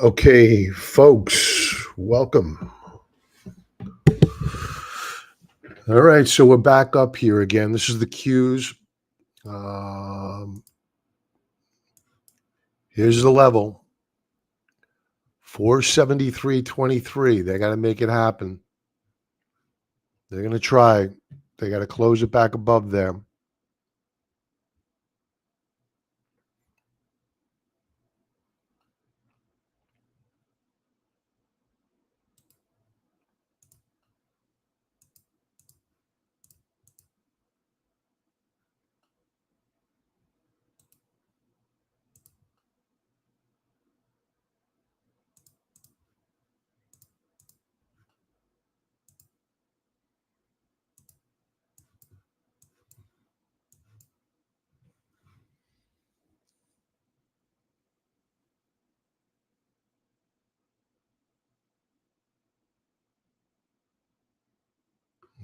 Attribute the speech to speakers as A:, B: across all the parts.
A: Okay, folks, welcome. All right, so we're back up here again. This is the cues. Um, Here's the level 473.23. They got to make it happen. They're going to try. They got to close it back above there.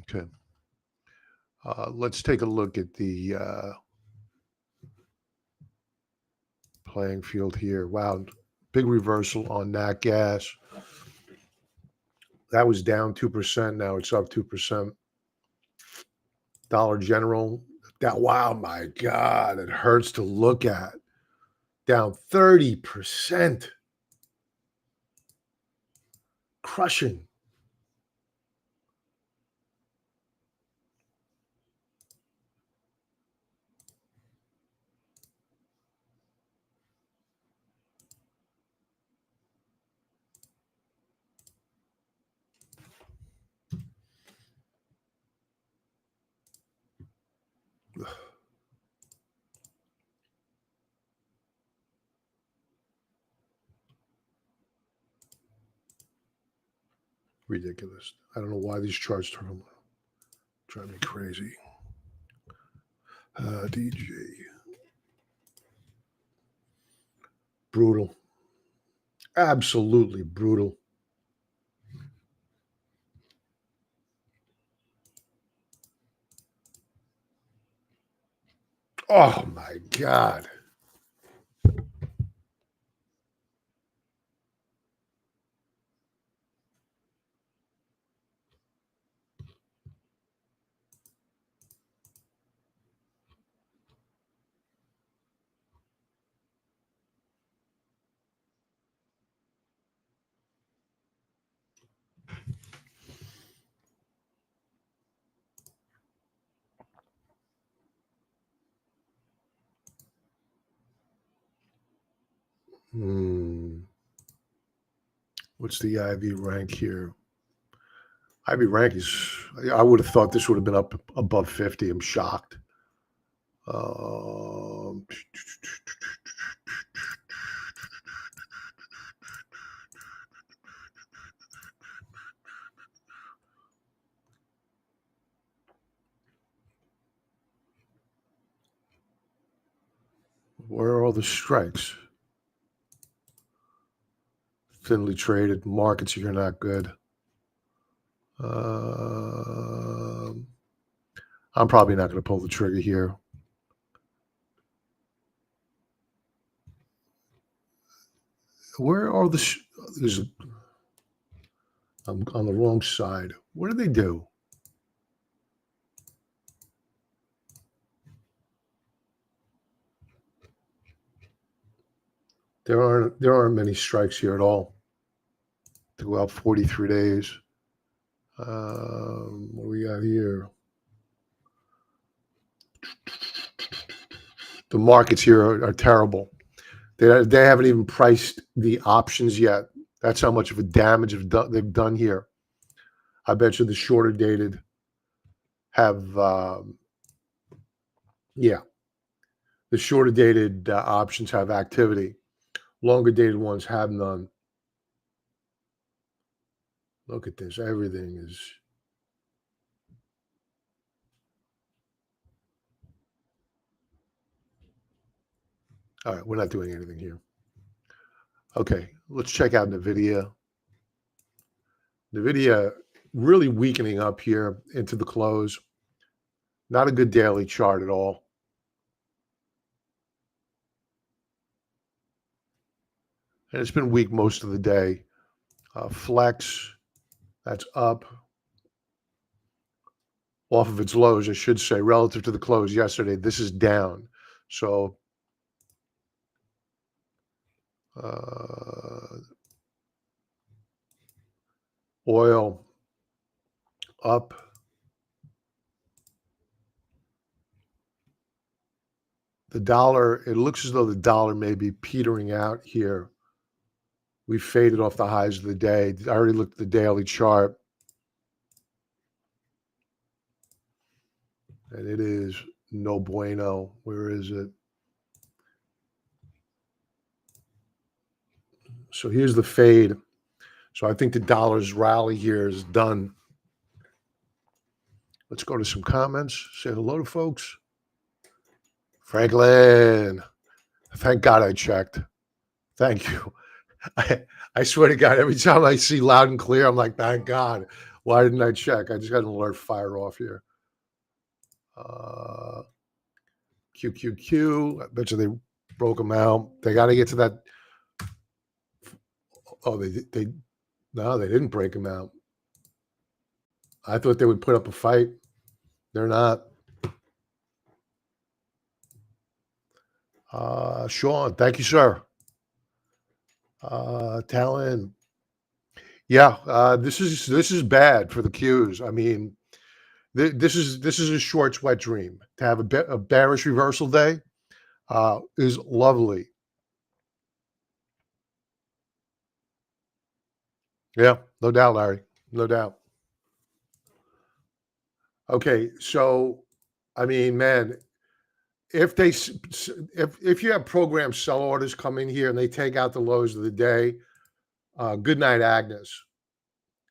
A: Okay. Let's take a look at the playing field here. Wow, big reversal on nat gas. That was down 2%. Now it's up 2%. Dollar General. That, wow, my God, it hurts to look at. Down 30%. Crushing. Ridiculous. I don't know why these charts drive me crazy. DJ. Brutal. Absolutely brutal. Oh my God. What's the IV rank here? IV rank is, I would have thought this would have been up above 50. I'm shocked. Um, where are all the strikes? Thinly traded. Markets here are not good. I'm probably not going to pull the trigger here. Where are the? I'm on the wrong side. What do they do? There aren't many strikes here at all. To go out 43 days. What do we got here? The markets here are terrible. They haven't even priced the options yet. That's how much of a damage they've done here. I bet you the shorter dated have, the shorter dated options have activity. Longer dated ones have none. Look at this. Everything is. All right, we're not doing anything here. Okay, let's check out NVIDIA. NVIDIA really weakening up here into the close. Not a good daily chart at all. and it's been weak most of the day. Flex, that's up off of its lows, I should say, relative to the close yesterday. This is down. So oil up. The dollar, it looks as though the dollar may be petering out here. We faded off the highs of the day. I already looked at the daily chart. And it is no bueno. Where is it? So here's the fade. So I think the dollar's rally here is done. Let's go to some comments. Say hello to folks. Franklin, thank God I checked. Thank you. I swear to God, every time I see loud and clear, I'm like, thank God. Why didn't I check? I just got an alert fire off here. QQQ. I bet you they broke them out. They got to get to that. Oh, no, they didn't break them out. I thought they would put up a fight. They're not. Sean, thank you, sir. Talon. Yeah, this is bad for the Qs. I mean, this is a short sweat dream. To have a bearish reversal day is lovely. Yeah, no doubt, Larry. No doubt. Okay, so I mean, man, if you have program sell orders come in here and they take out the lows of the day, good night, Agnes.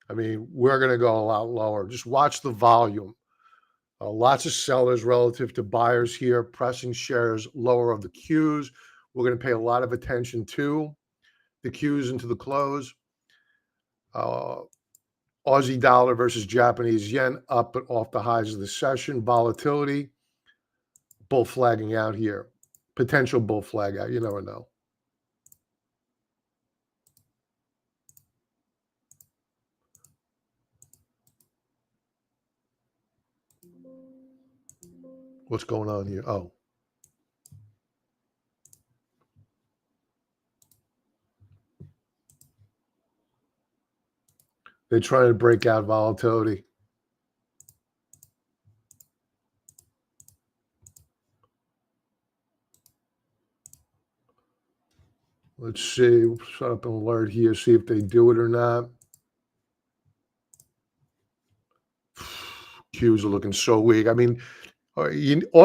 A: I mean, we're going to go a lot lower. Just watch the volume. Lots of sellers relative to buyers here, pressing shares lower of the Qs. We're going to pay a lot of attention to the Qs into the close. Aussie dollar versus Japanese yen up but off the highs of the session. Volatility, bull flagging out here. Potential bull flag out. You never know. What's going on here? Oh. They're trying to break out volatility. Let's see. We'll set up an alert here, see if they do it or not. Qs are looking so weak. I mean, all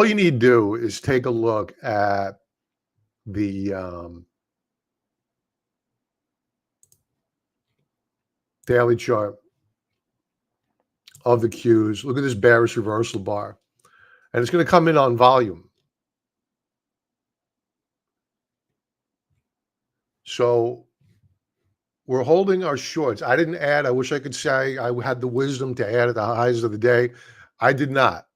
A: you need to do is take a look at the daily chart of the Qs. Look at this bearish reversal bar. And it's going to come in on volume. So we're holding our shorts. I didn't add. I wish I could say I had the wisdom to add at the highs of the day. I did not.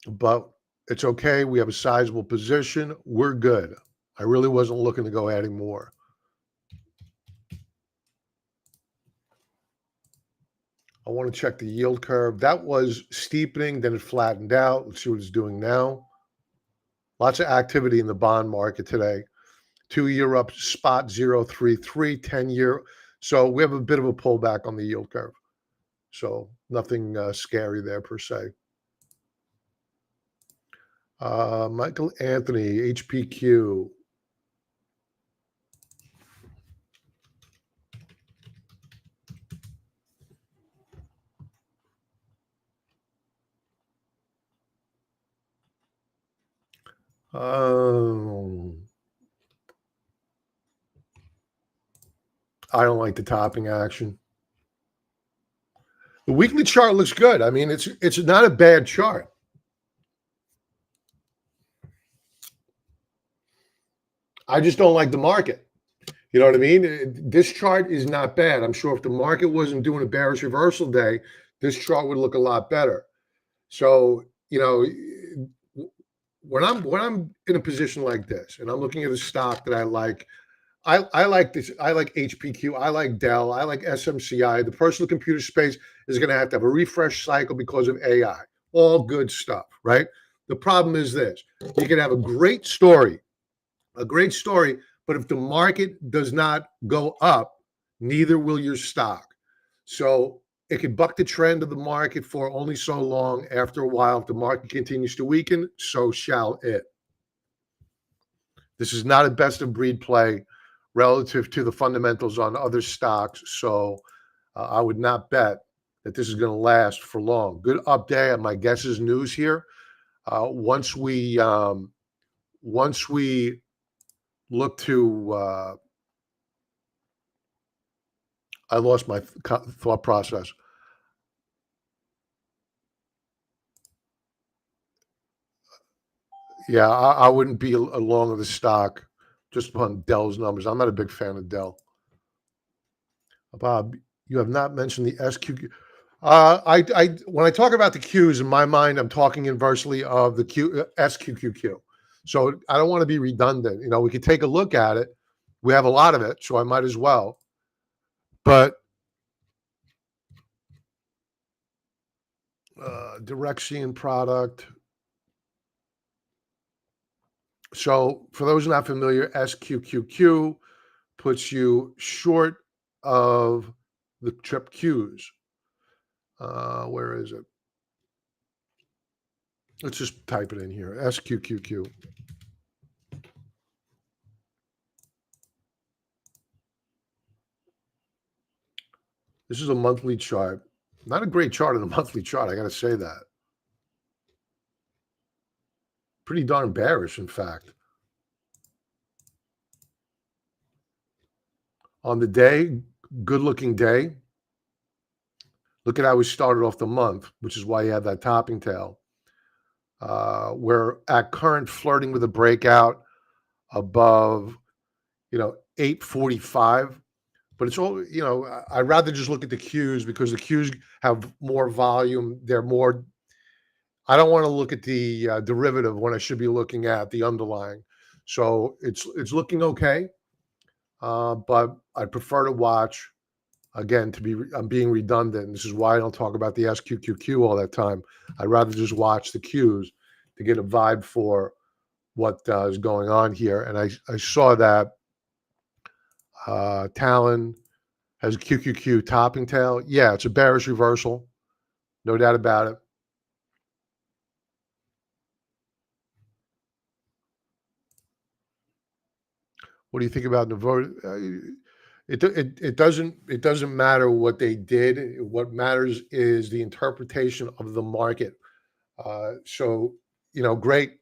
A: But it's okay. We have a sizable position. We're good. I really wasn't looking to go adding more. I want to check the yield curve. That was steepening, then it flattened out. Let's see what it's doing now. Lots of activity in the bond market today. 2-year up, spot 0.33, 10-year. So we have a bit of a pullback on the yield curve. So nothing scary there per se. Michael Anthony, HPQ. I don't like the topping action. The weekly chart looks good. I mean, it's not a bad chart. I just don't like the market. You know what I mean? This chart is not bad. I'm sure if the market wasn't doing a bearish reversal day, this chart would look a lot better. So, you know, when I'm in a position like this and I'm looking at a stock that I like, I like this. I like HPQ. I like Dell. I like SMCI. The personal computer space is going to have a refresh cycle because of AI. All good stuff, right? The problem is this: you can have a great story, but if the market does not go up, neither will your stock. So it can buck the trend of the market for only so long. After a while, if the market continues to weaken, so shall it. This is not a best of breed play relative to the fundamentals on other stocks. So I would not bet that this is going to last for long. Good update. My guess is news here. Once we look to, I lost my thought process. Yeah, I wouldn't be along with the stock just upon Dell's numbers. I'm not a big fan of Dell. Bob, you have not mentioned the SQQ. When I talk about the Qs in my mind, I'm talking inversely of the SQQQ. So I don't want to be redundant. We could take a look at it. We have a lot of it, so I might as well. But Direxion product. So for those not familiar, SQQQ puts you short of the trip Qs. Where is it? Let's just type it in here. SQQQ. This is a monthly chart. Not a great chart in a monthly chart, I got to say that. Pretty darn bearish, in fact. On the day, good-looking day. Look at how we started off the month, which is why you have that topping tail. We're at current flirting with a breakout above, 845. But it's all, I'd rather just look at the Qs because the Qs have more volume. They're more, I don't want to look at the derivative when I should be looking at the underlying. So it's looking okay. But I prefer to watch, again, I'm being redundant. This is why I don't talk about the SQQQ all that time. I'd rather just watch the Qs to get a vibe for what is going on here. And I saw that Talon has a QQQ topping tail. Yeah, it's a bearish reversal. No doubt about it. What do you think about Novo? It doesn't matter what they did. What matters is the interpretation of the market. So great.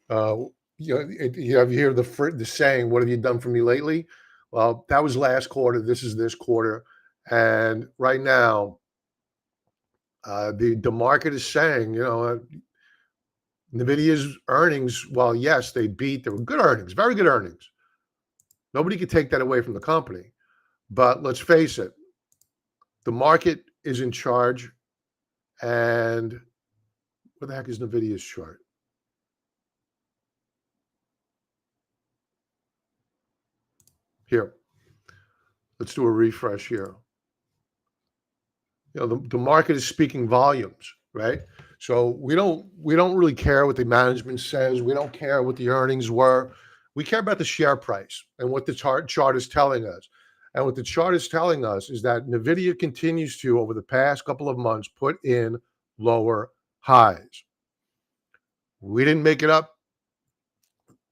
A: You hear the saying, "What have you done for me lately?" Well, that was last quarter. This is this quarter, and right now, the market is saying, NVIDIA's earnings. Well, yes, they were good earnings, very good earnings. Nobody could take that away from the company. But let's face it, the market is in charge. And where the heck is NVIDIA's chart? Here. Let's do a refresh here. The market is speaking volumes, right? So we don't really care what the management says. We don't care what the earnings were. We care about the share price and what the chart is telling us. And what the chart is telling us is that NVIDIA continues to, over the past couple of months, put in lower highs. We didn't make it up.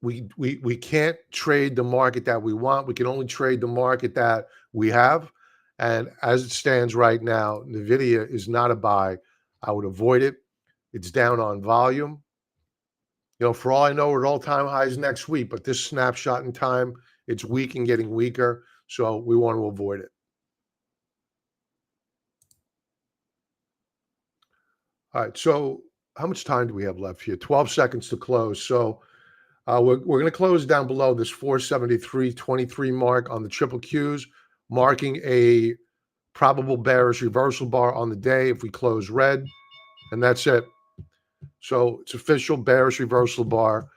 A: We can't trade the market that we want. We can only trade the market that we have. And as it stands right now, NVIDIA is not a buy. I would avoid it. It's down on volume. For all I know, we're at all-time highs next week, but this snapshot in time, it's weak and getting weaker, so we want to avoid it. All right, so how much time do we have left here? 12 seconds to close. So we're going to close down below this 473.23 mark on the triple Qs, marking a probable bearish reversal bar on the day if we close red, and that's it. So it's official, bearish reversal bar.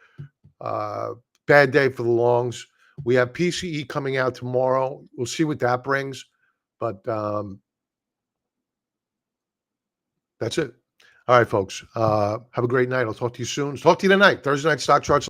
A: Bad day for the longs. We have PCE coming out tomorrow. We'll see what that brings, but that's it. All right, folks. Have a great night. I'll talk to you soon. Talk to you tonight. Thursday night stock charts.